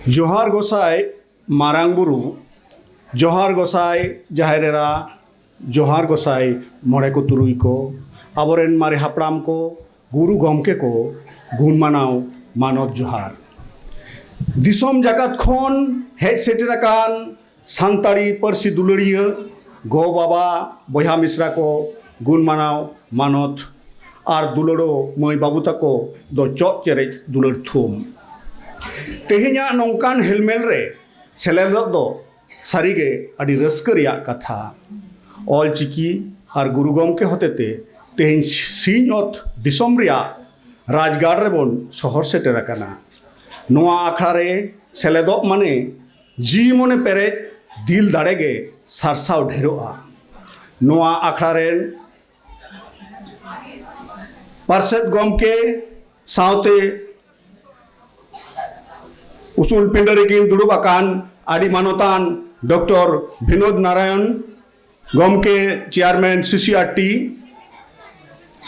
जोहार गोसाई मारांग बुरु, जोहार गोसाई जाहेरेरा, जोहार गोसाई मोड़े को तुरुई को, आबोरेन मारे हापड़ाम को, गुरु गमके को गुण मानाव मानव जोहार। दिसोम जगत खोन हेज सेटेराकान सानताड़ी परसी दुलड़िया गो बाबा बया मिश्रा को गुण मानाव मानत और दुलड़ो मई बाबू तको दो चौक चेरेज दुलड़ थुम तेहेन्या नौकान हेलमेल रे सेलेदोग दो सारीगे अड़ी रस्क रिया कथा ऑल चिकी और गुरु गमके होतेते तेहेन सीनत दिसोम रिया राजगाड़ रे बोन शहर सेटेराकाना नोआ आखड़ा रे सेलेदोग माने जी मने पेरे दिल दाड़ेगे सारसाव ढेरोआ नोआ आखड़ा रे पार्षद गमके सावते उसूल पिंडरे किन दुड़ुब आकान आड़ी मानोतान डॉक्टर विनोद नारायण गमके चेयरमैन सीसीआरटी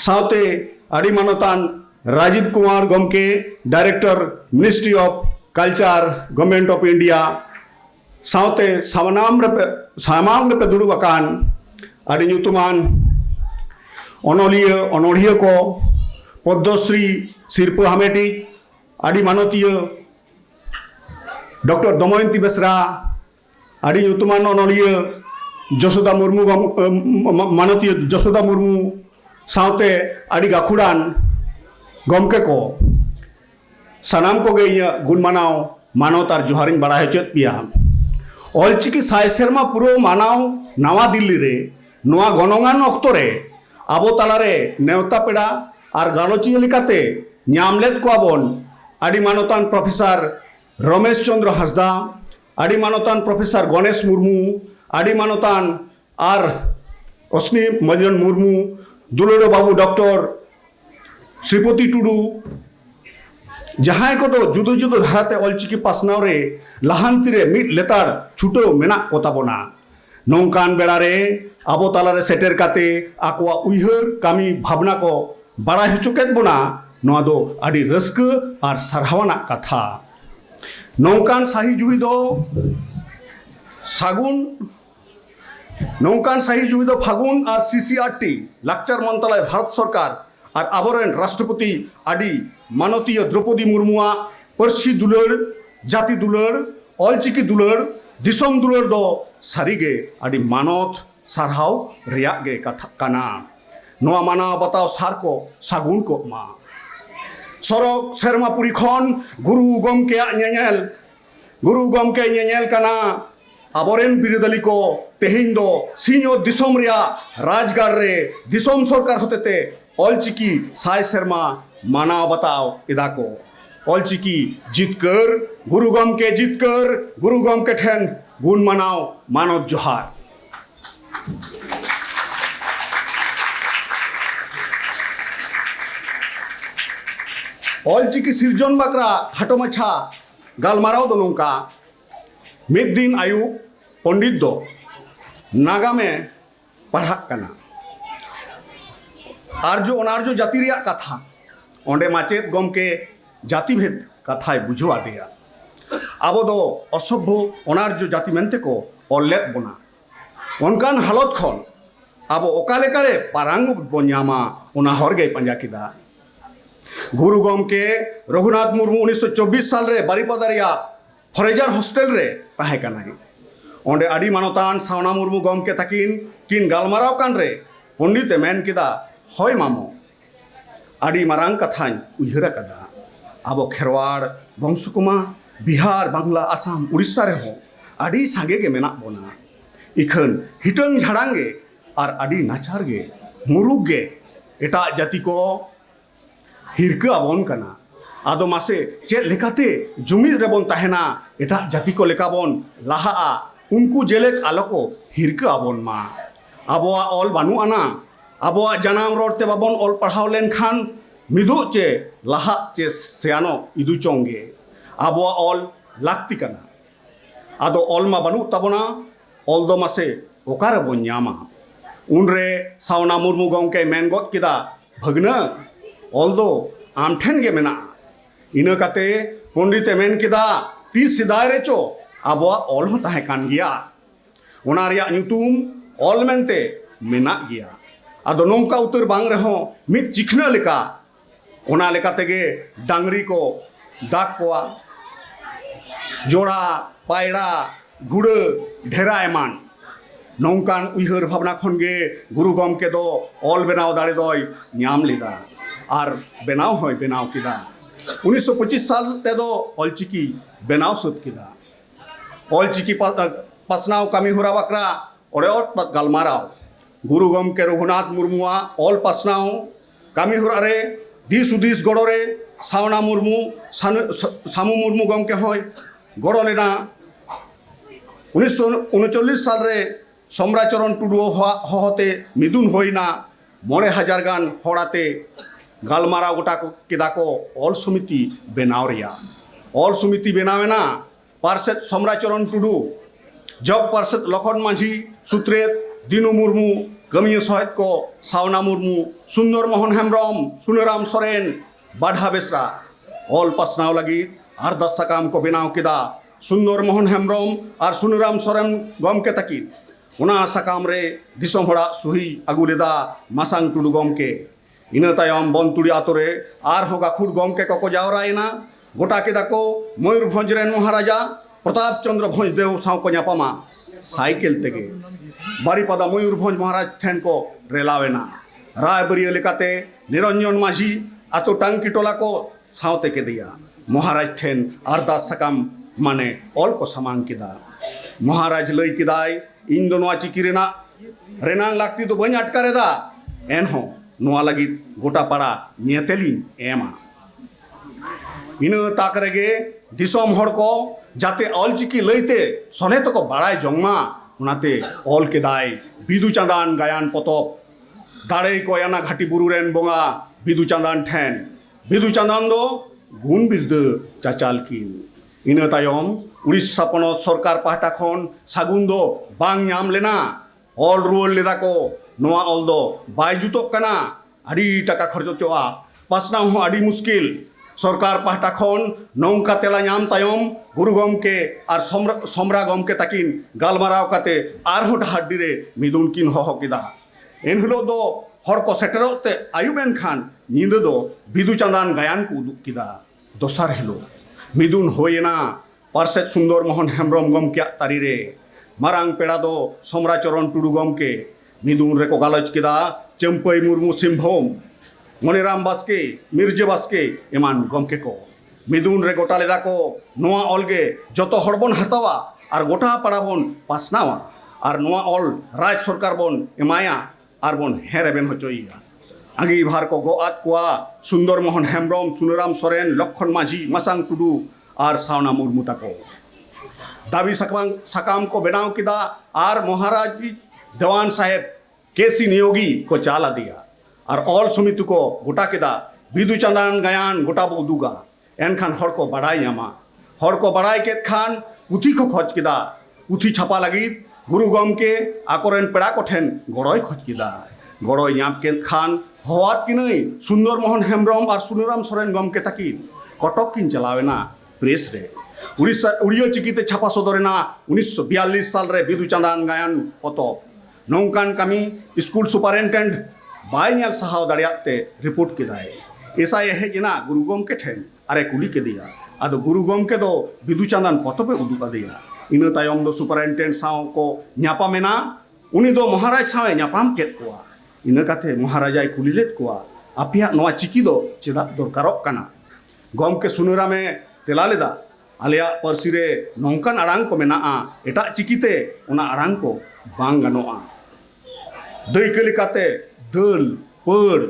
सावते आड़ी मानोतान राजीव कुमार गमके director ministry of culture government of India सावते सामांग रे दुड़ुब आकान आड़ी ᱧᱩᱛᱩᱢᱟᱱ अनोलिया को पद्मश्री सिरपा हामेटी आड़ी मानतीय डॉक्टर दमयंती बेसरा आड़ी ᱧᱩᱛᱩᱢᱟᱱ अनोलिया जसोदा मुर्मू मानतीय जसोदा मुर्मू सावते आड़ी गाखुड़ान गमके को सानाम को गुण मानाव मानवत और जोहारिन बड़ा हेचत पिया ऑलचिकी साय सेरमा पुरो मानाव नवा दिल्ली रे नवा गणगान अक्तो रे आबो तालारे नेवता पेड़ा और गालोचिया लिकाते ᱧᱟᱢᱞᱮᱫ ᱠᱚᱣᱟᱵᱚᱱ आड़ी मानतान प्रोफेसर रमेश चंद्र हांसदा आड़ी मानतान प्रोफेसर गणेश मुर्मू आड़ी मानतान और अश्नि मजन मुर्मू दुलड़ो बाबू डॉक्टर श्रीपति टुडू जहां को तो जुदो जुदो धाराते ऑलचिकी पासनाव रे लहांती रे मिट लेतार छुटो मेना कोताबोना नौकान बेड़ा रे आबो तालारे सेटेर काते आकोआ उइहर कामी भावना को बड़ा हिचुकेत बोना नोआ दो आड़ी रस्क और सरहावना कथा नौकान साही जुही दो सागुन नौकान साही जुही दो फागुन और सीसीआरटी लाक्चर मंत्रालय भारत सरकार और आबोरेन राष्ट्रपति आड़ी मानतीय द्रौपदी मुर्मुआ परसी दुलड़ जाति दुलड़ ऑलचिकी दुलड़ दिसोम दुलड़ दो सारीगे आड़ी मानत सारहाव रियाग गे कथा काना नोआ माना बताओ सार को सागुन को मा सरक सेरमापुरी खन गुरु गमके ñeñel काना आबोरेन बिरदली को तेहिन दो सीनियो दिसोम रिया राजगाड़ रे दिसोम सरकार होतेते ऑलचिकी साय सेरमा माना बताओ इदा को ऑलचिकी जितकर गुरु गमके ठेन गुण मानाव मानव जोहार ऑलचिकी सिरजन बाकरा खाटो माछा गालमाराव दो नौका मिद दिन आयु पंडित दो नागामे पढ़ाक कना आर्यो जाति रिया कथा ओंडे माचेत गमके जाति भेद कथाय बुझवा दिया आबो दो असभ्य अनार्य जाति मेनते को ऑलेट बोना उनकान हालत खन आबो ओकालेकारे पारांग बन्यामा उना हरगे पंजा किदा गुरु गमके रघुनाथ मुर्मू 1924 साल रे बारीपदा रिया फरेजर हॉस्टेल रे ताहे कनाई ओंडे आड़ी मानतान सावना मुर्मू गमके ताकिन किन गालमाराव कान रे पंडित मेन किदा हय मामो आड़ी मारांग कथाñ उइहरा कदा आबो खेरवाड़ बंशकुमा बिहार बांग्ला आसाम उड़ीसा रे हो आड़ी सांगे गे मेना बोना इखन हिटंग झाड़ांगे और आड़ी नाचार गे मुरुग गे एटा जाति को हिरका आबोन कना आदो मासे चेक लेकाते जुमिद रेबन ताहेना एटा जाति को लेकाबोन लाहा उनको जेलेक आलोको हिरका आबोन मा आबोआ ऑल बानु आना आबोआ जनाम रोडते बाबोन ऑल पढ़ाव लेन खान मिदु चे लाहा चे सेयानो इदु चोंगे आबोआ ऑल लाक्ति कना आदो ऑल मा बानु ताबोना ऑल दो मासे ओकारे बोन ᱧᱟᱢᱟ उनरे सावना मुर्मू गमके मेन गद किदा भगना ऑल दो आम ठेन गे मेना इना काते पंडिते मेन किदा ती सिदाय रेचो आबोआ ऑल हो ताहे कान गिया ओना रिया ᱧᱩᱛᱩᱢ ऑल मेनते मेना गिया आदो नोंका उतर बांग रहो मिट चिखना लेका ओना लेका तेगे डांगरी को दाग कोआ जोड़ा पायड़ा घुड़ ढेरा एमान नौकान उइहर भावना खनगे गुरु गमके दो ऑल बनाव दाड़े दोय ᱧᱟᱢ लेदा और बनाव होय बनाव किदा 1925 साल ते दो ऑलचिकी बनाव सुद किदा ऑलचिकी पासनाव कामी हुरा बकरा ओरे और गलमाराव गुरु गमके रघुनाथ मुर्मुआ ऑल पासनाव कामी हुरा रे दिस उदिस गड़ो रे सावना मुर्मू सामू मुर्मू गमके होय गड़ो लेना 1939 साल रे सम्राचरण टुडू हहते मिदुन होइना 9,000 गान हड़ाते गालमारा गोटा केदा को ऑल समिति बनाव रिया ऑल समिति बनावेना पार्षद सम्राचरण टुडू जग पार्षद लखन माझी सुत्रेत दिनु मुर्मू गमिया सहित को सावना मुर्मू सुंदर मोहन हेम्ब्रम सुनराम सोरेन बाढ़ा बेसरा ऑल पासनाव लगी और 10 सकाम को बनाव किदा सुंदर मोहन हेम्ब्रम और सुनराम सोरेन गमके तकी उना सकाम रे दिसोम हड़ा सुही अगु लेदा मासांग टुडू गमके इना तायम बनतुड़ी आतोरे आर हो गाखुड़ गमके को जावरायना गोटा केदा को मयूरभंज रेन महाराजा प्रताप चंद्र भंज देव साव को ᱧᱟᱯᱟᱢᱟ साइकिल तेगे बारीपदा मयूरभंज महाराज ठेन को रेलावेना रायबरिया लेकाते निरंजन माझी आतो टांकी टोला को सावते के दिया महाराज ठेन अरदास सकाम माने ऑल को सामान किदा महाराज लई किदाय इन दोनों चिकी रेनांग लागती तो बन अटकारेदा एनहो नोआ लगी गोटा पाड़ा नेतेली एमा इन ताक रेगे दिसोम हड़ को जाते ऑल चिकी लईते सने तो को बड़ाई जोंगमा उनाते ऑल के दाय बिदु चांदान गायन पोतोप दाड़े को याना घाटी बुरुरेन बोंगा बिदु चांदान ठेन बिदु चांदान दो गुण बिरद चाचाल किन इन तायम उड़ीसा पनत सरकार पाहटा खन सागुन दो बांग ᱧᱟᱢ लेना ऑल रुअल लेदा को नोआ ऑल दो बाय जुतोक कना आड़ी टाका खर्चोचोआ पासनाव हो आड़ी मुश्किल सरकार पाहटा खन नौका तेला ᱧᱟᱢ तायम गुरु गमके और सम्रा गमके तकिन गालमाराव काते आरहो डहाडी रे मिदुन किन हहो किदा एनहिलो दो हड़ को सेटरोते आयुबेन खान नींद दो बिदु चांदान गायन को उदुक किदा दोसार हिलो मिदुन होयना पार्षद सुंदर मोहन हेम्ब्रम गमके तारी रे मारांग पेड़ा दो सम्राचरण टुडू गमके मिदुन रे को गालच किदा चंपई मुर्मू सिंभम मणिराम बास्के मिर्जे बास्के एमान गमके को मिदुन रे गोटा लेदा को नोआ ऑलगे जतो हड़बन हतावा और गोटा पाड़ाबन पासनावा और नोआ ऑल राज सरकार बन एमाया और बन हेरेबेन होचोइया आगे भार को गोआत कुआ सुंदर मोहन हेम्ब्रम सुनराम सोरेन लखन माझी मासांग टुडू और सावना मुर्मू ताको दाबी सकाम को बनाव किदा और महाराज देवान साहेब केसी नियोगी को चाला दिया और ऑल समिति को गोटा किदा बिदु चांदान गायन गोटा बो उदुगा एनखान हड़ को बड़ाई ᱧᱟᱢᱟ हड़ को बड़ाई केत खान पुथी को खोज किदा पुथी छापा लगी गुरु गमके आकोरेन पेड़ा को ठेन गड़ोय खोज किदा गड़ोय ᱧᱟᱢ केत खान हवात किनई सुंदर मोहन हेम्ब्रम और सुनराम सोरेन गमके तकिन कटक किन चलावेना प्रेस रे उड़िया चिकीते छापा सदरेना 1942 साल रे बिदु चांदान गायन पतब नौकान कामी स्कूल सुपारिनटेंडेंट बाय ᱧᱮᱞ सहाव दाड़ियाते रिपोर्ट किदाय ऐसा यह हेजना गुरु गमके ठेन अरे कुली के दिया आदो गुरु गमके दो बिदु चांदान पतबे उदुक दिया इन तायम दो सुपारिनटेंडेंट साव को ᱧᱟᱯᱟᱢᱮना उनी दो महाराज सावे ᱧᱟᱯᱟᱢ केत कोआ इन काते महाराजाय कुली लेत कोआ आपिया नोआ चिकी दो चेदा दरकारक काना गमके सुनरामे तेला लेदा आलिया परसी रे नौकान आड़ांग को मेना एटा चिकीते उना आड़ांग को बांग गानोआ दैके लेकाते दल पर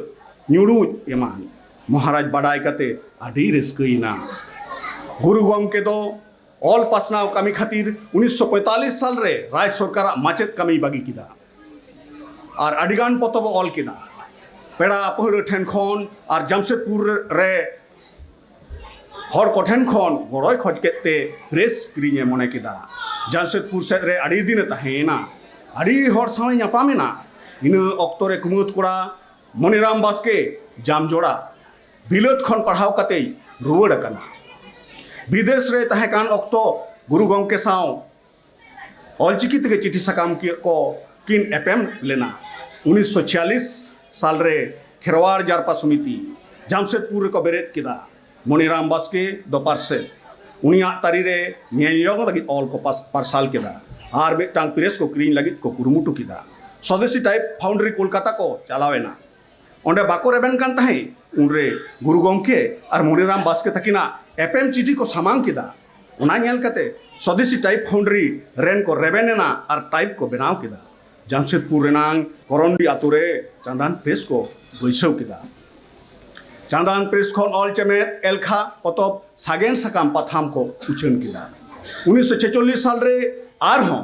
ᱧᱩᱲᱩᱡ एमान महाराज बाडाय काते आडी रस्कईना गुरु गमके दो ऑल पासनाव कामी खातिर 1945 साल रे राज सरकार माचेत कामी बागी किदा और आडिगान पतब ऑल किदा पेड़ा पहड़ ठेन खन और जमशेदपुर रे हड़ को ठेन खन गड़ोय खोज केते प्रेस क्रीने मने किदा जमशेदपुर सेद रे आडी दिन ताहेना आडी हड़ सावे ᱧᱟᱯᱟᱢᱮना इन ऑक्टो रे कुमुद कोड़ा मणिराम बास्के जामजोड़ा बिलत खन पढ़ाव कते रुवड़ कना विदेश रे तहकान ऑक्तो गुरु गंके साव ऑलचिकी तक चिठी सकाम को किन एपएम लेना 1946 साल रे खेरवाड़ जारपा समिति जामशेदपुर को बेरेद किदा मणिराम बास्के दो पार्से उनिया तारी रे न्याययोग लगी ऑल को पार्साल किदा आर मिटांग प्रेस को क्रीन लगी को कुरुमुटु किदा स्वदेशी टाइप फाउंड्री कोलकाता को चलावेना ओंडे बाको रेबेन कान ताहे उनरे गुरु गंके और मणिराम बास्के तकिना एपएम चिठी को सामांग किदा उना नेल कते स्वदेशी टाइप फाउंड्री रेन को रेबेनेना और टाइप को बनाव किदा जामशेदपुर रेनांग करंडी आतुरे चांदान प्रेस को बैसव किदा चांदान प्रेस खन ऑल चेमेत एलखा पतब सागेन सकाम पाथाम को उछन किदा 1946 साल रे आर हों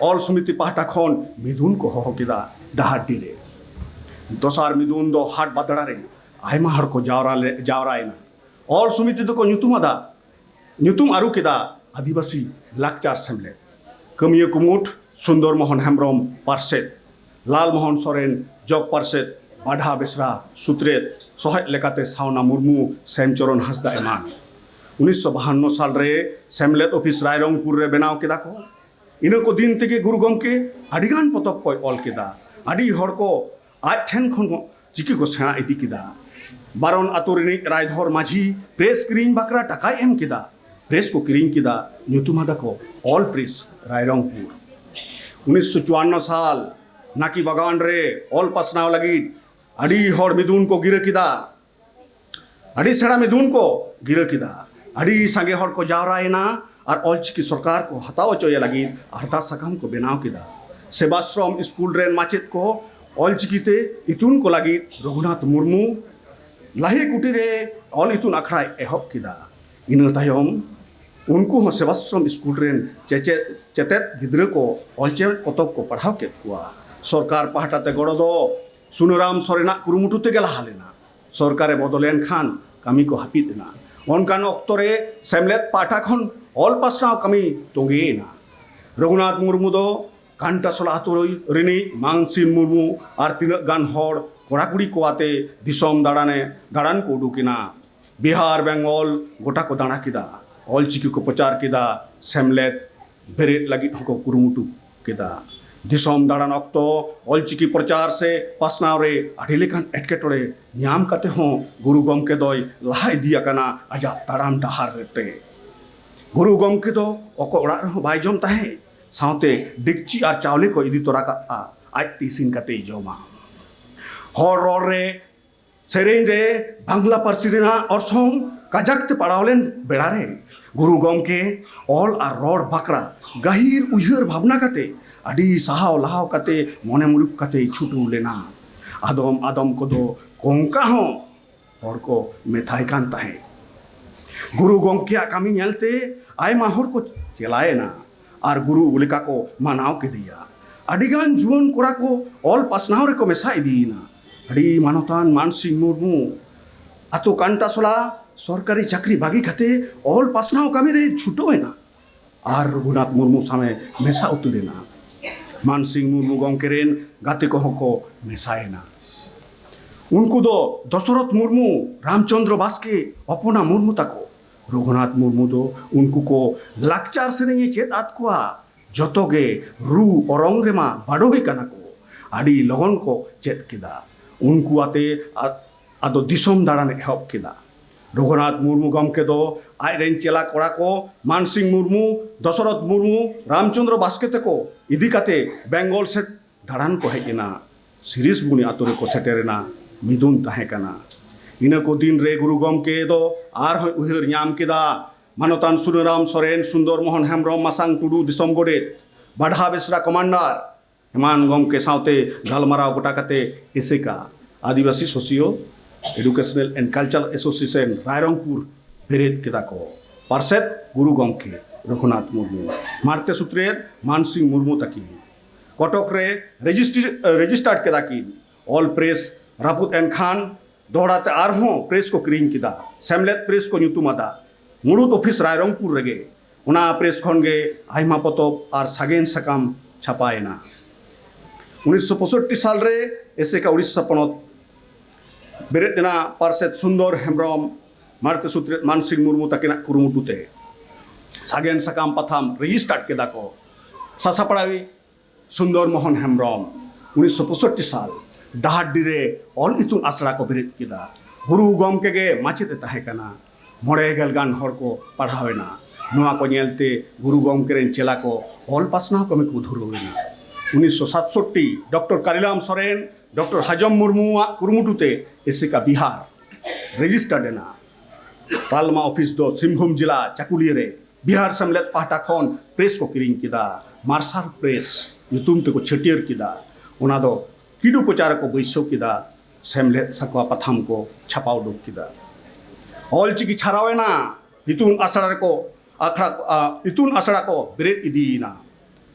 ऑल समिति पाहटा खन मिदुन को होह किदा डाहाटी रे दोसार मिदुन दो हाट बादड़ा रे आयमा हर को जावरायना ऑल समिति दो को ᱧᱩᱛᱩᱢ आरु किदा आदिवासी लाकचार सेमलेद कमिया कुमुट सुंदर मोहन हेम्ब्रम पार्सेद लाल मोहन सोरेन जग पार्सेद बाढ़ा बेसरा सुत्रेद सहाय लेकाते सावना मुर्मू सेमचरण हासदा एमान 1952 साल रे सेमलेद ऑफिस रायरंगपुर रे बनाव किदा को इना को दिन तेगे गुरु गंके आडिगान पतब को ऑल किदा आडि हर को आज ठेन खन चिकी को सेना इदी किदा बारन आतुरिनी रायधर माझी प्रेस क्रीन बाकरा टाकाय एम किदा प्रेस को किरिंग किदा ᱧᱩᱛᱩᱢᱟᱫᱟ को ऑल प्रेस रायरंगपुर 1954 साल नाकी बागान रे ऑल पासनाव लगी अड़ी हर मिदुन को गिर किदा अड़ी सेड़ा मिदुन को गिर किदा अड़ी संगे हर को जावरायना और ऑलचिकी सरकार को हताव चोय लगी अरदा सकाम को बनाव किदा सेबाश्रम स्कूल रेन माचेद को ऑलचिकीते इतुन को लगी रघुनाथ मुर्मू लाही कुटी रे ऑल इतुन अखड़ा एहब किदा इन तायम उनको हो सेवाश्रम स्कूल रेन चेतेत गिद्र को ऑलचे पतब को पढ़ाव के सरकार पाहटाते गड़ो दो सुनुराम सोरेना कुरुमुटु ते गला हालेना सरकारे बदलेन खान कमी को हापिदना ओनकान अक्तरे सेमलेद पाटा खन ऑल पासनाव कमी तोंगेना रघुनाथ मुर्मू दो कांटासला आतुरई रिनी मांगसिन मुर्मू और तीन गान हर कोड़ाकुड़ी को आते दिसोम दाड़ान को उडुकिना बिहार बेंगल गोटा को दाड़ा किदा ऑलचिकी को प्रचार किदा सेमलेद बेरेद लगी को कुरुमुटु किदा दिसोम दाड़ान अक्तो ऑलचिकी प्रचार से पासनाव रे आडी लेकान एटकेटोड़े ᱧᱟᱢ कते हो गुरु गंके दोय लहा इदी आकाना आजा ताड़ाम डाहार रेते गुरु गंके दो ओको ओड़ा रे बाय जम ताहे सावते डिगची और चावले को इदी तोरा का आज तीसिन कते जमा हर रोड रे सेरेन रे बांग्ला पार्सी रेना अरसों काजाकते पड़ावलेन बेड़ा रे गुरु गंके ऑल और रोड बाकरा गहीर उयहर भावना कते अडी सहाव लहाव कते मने मुरुक कते छुटू लेना आदम आदम को दो कोंका हो और को मेथाई कान ताहे गुरु गंके कामी नेलते आयमा हर को चलाएना और गुरु उलिका को मानाव के दिया अडिगान जुवन कोड़ा को ऑल पासनाव रे को मेसा इदीना अड़ी मानतान मानसिंह मुर्मू आतो कांटासला सरकारी चाकरी बागी खाते ऑल पासनाव कामी रे छुटोएना और रघुनाथ मुर्मू सामे मेसा उतरेना मानसिंह मुर्मू गंके रेन गाते को मेसाएना उनको दो दशरथ मुर्मू रामचंद्र बास्के अपना मुर्मू तको रघुनाथ मुर्मू दो उनको को लाकचार सेरेंगे चेत आतकुआ जतोगे रू औरंग रेमा बाडोही काना को आडी लगन को चेत किदा उनको आते आदो दिसोम दाड़ान एहब किदा रघुनाथ मुर्मू गमके दो आयरेन चेला कोड़ा को मानसिंह मुर्मू दशरथ मुर्मू रामचंद्र बास्के तको इदी काते बेंगल से दाड़ान को हेजना सिरिस बुनी आतुरे को सेटेरेना मिदुन ताहे काना इना को दिन रे गुरु गमके दो आर उहर ᱧᱟᱢ किदा मानतान सुनुराम सोरेन सुंदर मोहन हेम्ब्रम मासांग टुडू दिसोम गोडेत बाढ़ा बेसरा कमांडर हेमान गमके सावते गालमाराव गोटा काते एसेका Adivasi socio educational and cultural association Rairangpur बेरेद किदा को पार्षद गुरु गमके रघुनाथ मुर्मू मारते सुत्रेद मानसिंह मुर्मू तकी कटक रे रजिस्टर्ड किदा की ऑल प्रेस रापुत एन खान दोहराते आरहों प्रेस को क्रीम किदा सेमलेद प्रेस को ᱧᱩᱛᱩᱢᱟᱫᱟ मुड़ुद ऑफिस रायरंगपुर रेगे उना प्रेस खनगे आयमा पतब और सागेन सकाम छापाएना 1965 साल रे एसेका उड़ीसा पनत बेरेद देना पार्षद सुंदर हेम्ब्रम मारते सुत्रेद मानसिंह मुर्मू तकिना कुरुमुटुते सागेन सकाम पथाम रेजिस्टार्ड केदा को सासापड़ावी सुंदर मोहन हेम्ब्रम 1965 साल डाहाडी रे ऑल इतुन आसड़ा को बेरेद केदा गुरु गमके गे माचेते ताहेकना मोड़े गेल गान हर को पढ़ावेना नोआ को नेलते गुरु गमके रेन चेला को ऑल पासना को में धुरवेना 1967 डॉक्टर कालीराम सोरेन डॉक्टर हाजम मुर्मू कुरुमुटुते एसेका बिहार रेजिस्टार्ड एना तालमा ऑफिस दो सिंहभूम जिला चाकुलिया रे बिहार सेमलेद पाहटा खन प्रेस को किरिंग किदा मार्शल प्रेस नुतुम ते को छटियर किदा ओना दो किडु प्रचार को बैसो किदा सेमलेद सकवा पथाम को छापाव दुक किदा ऑल चिकी छारावेना इतुन आसड़ा को आखड़ा इतुन आसड़ा को बेरेद इदीना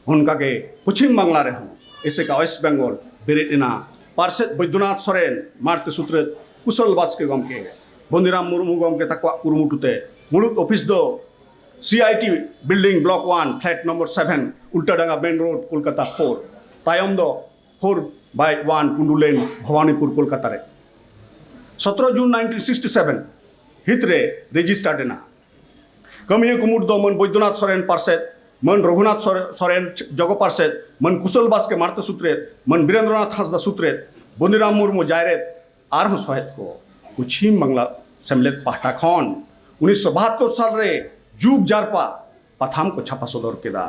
उनका के पश्चिम बांग्ला रे हूँ ऐसे का वेस्ट बंगाल बेरेद इना पार्षद बैद्यनाथ सोरेन मारते सूत्र कुशल बास्के गमके बंदीराम मुर्मू गमके तकवा कुरुमुटुते मुलुक ऑफिस दो CIT building block 1 flat number 7 Ultadanga main road Kolkata 4 तायम दो 4/1 कुंडू लेन भवानीपुर कोलकाता रे 17 जून 1967 हितरे रेजिस्टार्ड एना कमिया कुमुट दो मन बैद्यनाथ सोरेन पार्षद मन रघुनाथ सोरेन जगो पार्षद मन कुशल बास्के मारते सूत्रेत मन वीरेंद्रनाथ हांसदा सूत्रेत बंदीराम मुर्मू जायरेत आरह सहायत को पश्चिम बांग्ला सेमलेद पाहटा खन 1972 साल रे जुग जारपा पथाम को छापा सदर केदा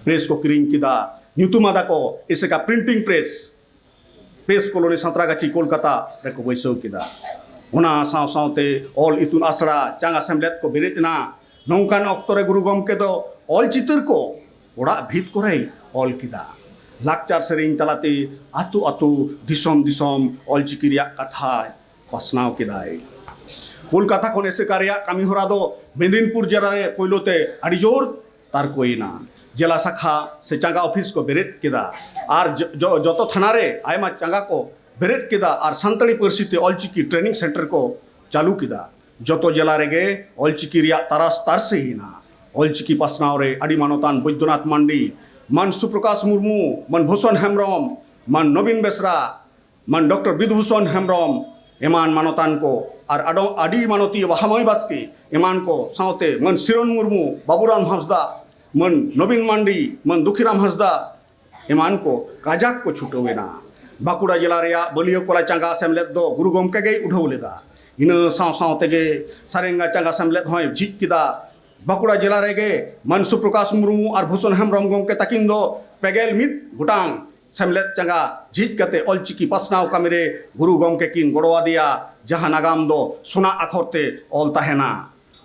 प्रेस को किरिंग किदा न्यूतुमादा को इसे का printing press colony Santragachi Kolkata रे को बैसो किदा ओना साव सावते ऑल इतुन आसड़ा चांगा सेमलेद को बेरेदना नौकान अक्तरे गुरु गमके दो ऑल चितर को ओड़ा भीत करे ऑल किदा लाकचार सेरिंग तलाते आतु आतु दिसम दिसम ऑल चिकिरिया कथा पसनाव किदाय कोलकाता खन एसे कारिया कामी हरा दो मेदिनीपुर जिला रे पोइलोते आड़ी जोर तार कोइना जिला शाखा से चांगा ऑफिस को बेरेद केदा आर जतो थाना रे आयमा चांगा को बेरेद केदा आर सानताड़ी पार्सीते ऑलचिकी ट्रेनिंग सेंटर को चालू केदा जतो जिला रेगे ऑलचिकी रिया तारास तारसे हिना ऑलचिकी पासनाव रे आड़ी मानतान बैद्यनाथ मांडी मन सुप्रकाश मुर्मू मन भूषण हेम्ब्रम मन नवीन बेसरा मन डॉक्टर विधुभूषण हेम्ब्रम एमान मानतान को और आड़ी मानती हामाई बास्के एमान को सावते मन सिरन मुर्मू बाबूराम हांसदा मन नवीन मांडी मन दुखीराम हांसदा एमान को काजाक को छुटोवेना बाकुड़ा जिला रेया बलियो कोला चांगा सेमलेद दो गुरु गमके गे उठो लेदा इन साव सावते गे सारेंगा चांगा सेमलेद होय झिक किदा बाकुड़ा जिला रेगे मन सुप्रकाश मुर्मू और भूषण हेम्ब्रम गमके ताकिन दो पेगेल मित गुटांग सेमलेद चांगा झिक कते ऑलचिकी पासनाव कामिरे गुरु गमके किन गड़वा दिया जहां नागाम दो सोना आखरते ऑल ताहेना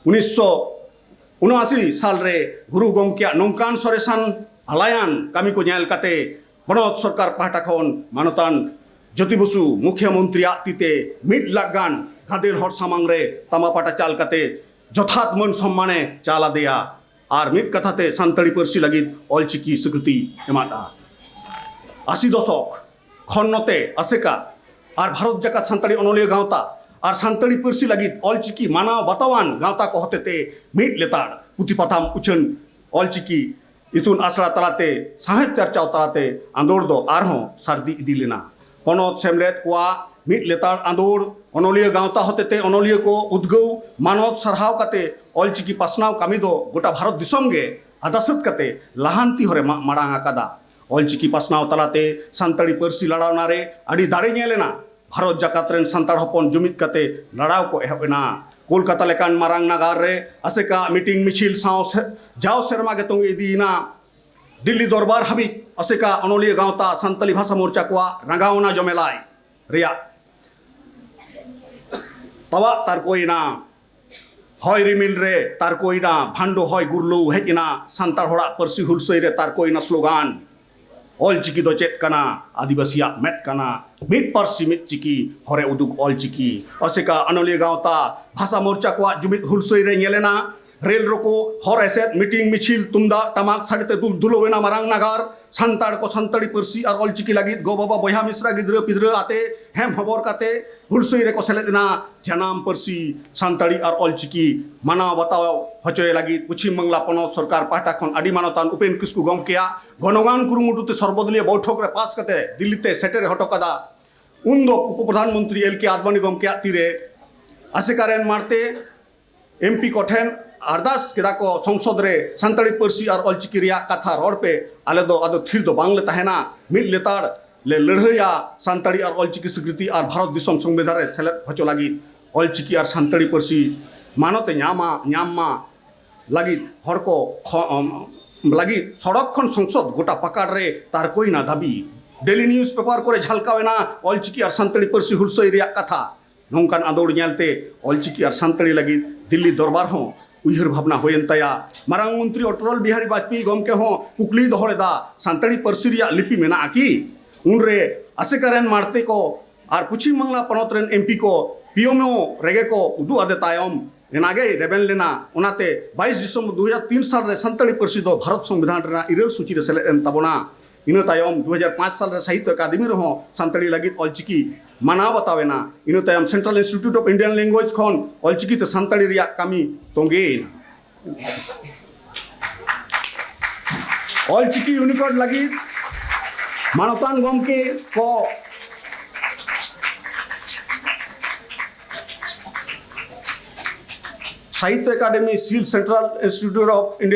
1979 साल रे गुरु गमके नौकान सरेसान आलायान कामी को नेल कते बनत सरकार पाहटा खन मानतान ज्योति बसु मुख्यमंत्री तीते 1 लाख गान गादेल हर सामांग रे तामापाटा चाल कते जथात मन सम्माने चाला दिया और मिट कथाते सानताड़ी पार्सी लगित ऑलचिकी स्वीकृति एमाटा 80 दशक खन्नते आसेका और भारत जाकात सानताड़ी अनलिया गावता और सानताड़ी पार्सी लगित ऑलचिकी मानाव बातावान गावता को हतेते मिट लेताड़ पुथि पाथाम उछन ऑलचिकी इतुन आसड़ा तलाते साहेब चर्चाव तलाते आंदोड़ दो आरहों सारदी इदी लेना पनत सेमलेद कोआ मिट लेताड़ आंदोड़ अनलिया गावता हतेते अनलिया को उद्गव मानत सरहाव कते ऑलचिकी पासनाव कामी दो गोटा भारत दिसम गे आदासत कते लाहांती हरे मारांग आकादा ऑलचिकी पासनाव तलाते सानताड़ी पार्सी लड़ावना रे आड़ी दाड़े नेलेना भारत जाकात रेन सानताड़ हपन जुमिद कते लड़ाव को एहबेना कोलकाता लेकान मारांग नागार रे आसेका मीटिंग मिचिल साव जाओ सेरमा गे तोंगे इदीना दिल्ली दरबार हाबी आसेका अनलिया गावता सानताली भाषा मोर्चा कोआ रंगावना जमेलाय रिया तवा तार कोइना हय रिमिल रे तार कोइना भांडो हय गुरलू हेकिना सानताड़ होड़ा पार्सी हुलसई रे तार कोइना स्लोगान ऑलचिकी दो चेत कना आदिवासिया मेट कना मिट पार्सी मिट चिकी हरे उदुग ऑलचिकी असेका अनलिया गावता भाषा मोर्चा को जुमित हुलसई रे नेलेना रेल रोको हर एसेत मीटिंग मिचिल तुमदा टमाक साड़ते दुलोवेना मारांग नागार सानताड़ को सानताड़ी पार्सी और ऑलचिकी लगित गो बाबा बया मिश्रा गिद्रा पिद्रा आते हेम हबर काते हुलसई रे को सेलेदना जनाम पार्सी सानताड़ी और ऑलचिकी मानाव बताव हचोय लगित पश्चिम बांग्ला पनत सरकार पाहटा खन आड़ी मानतान उपेन किस्कु गमकेया गणगान कुरुमुटुते सर्वदलीय बैठक रे पास कते दिल्लीते सेटेर हटोकादा उन दो उप प्रधानमंत्री LK आडवाणी गमकेया तीरे आसेकारेन मारते MP कोठेन अरदास केदा को संसद रे सानताड़ी पार्सी और ऑलचिकी रिया कथा रड़ पे आले दो आदो थीर दो बांगले तहना मिड लेतार ले लड़हैया सानताड़ी और ऑलचिकी स्वीकृति और भारत दिसम संविधान रे सेलेद हचो लगी ऑलचिकी और सानताड़ी पार्सी मानते ᱧᱟᱢ लगी हर को लगी सड़क खन संसद गोटा पकाड़ रे तार कोई ना दाबी डेली न्यूज पेपर को झलकावेना ऑलचिकी और सानताड़ी पार्सी हुलसई रिया कथा नौकान आदोड़ नेलते ऑलचिकी और सानताड़ी लगी दिल्ली दरबार हों उयहर भावना होयन तया मारांग मंत्री अटल बिहारी वाजपेयी गमके हों कुकली दोहलेदा सानताड़ी पार्सी रिया लिपि मेना की उनरे आसेकारेन मारते को और पश्चिम बांगला पनत रेन एमपी को पीएमओ रेगे को उदू आदे तायम एनागे रेबेन लेना उनाते 22 दिसंबर 2003 साल रे सानताड़ी पार्सी दो भारत संविधान रेना इरेल सूची रे सेलेद एन ताबोना इन तायम 2005 साल रे साहित्य अकादमी रे हों सानताड़ी लगी ऑलचिकी माना बतावेना इन तायम central institute of Indian language खन ऑलचिकी ते सानताड़ी रिया कामी तोंगेन ऑलचिकी यूनिकोड लगी मानवतान गमके को साहित्य अकादमी सील सेंट्रल इंस्टीट्यूट ऑफ इंडिया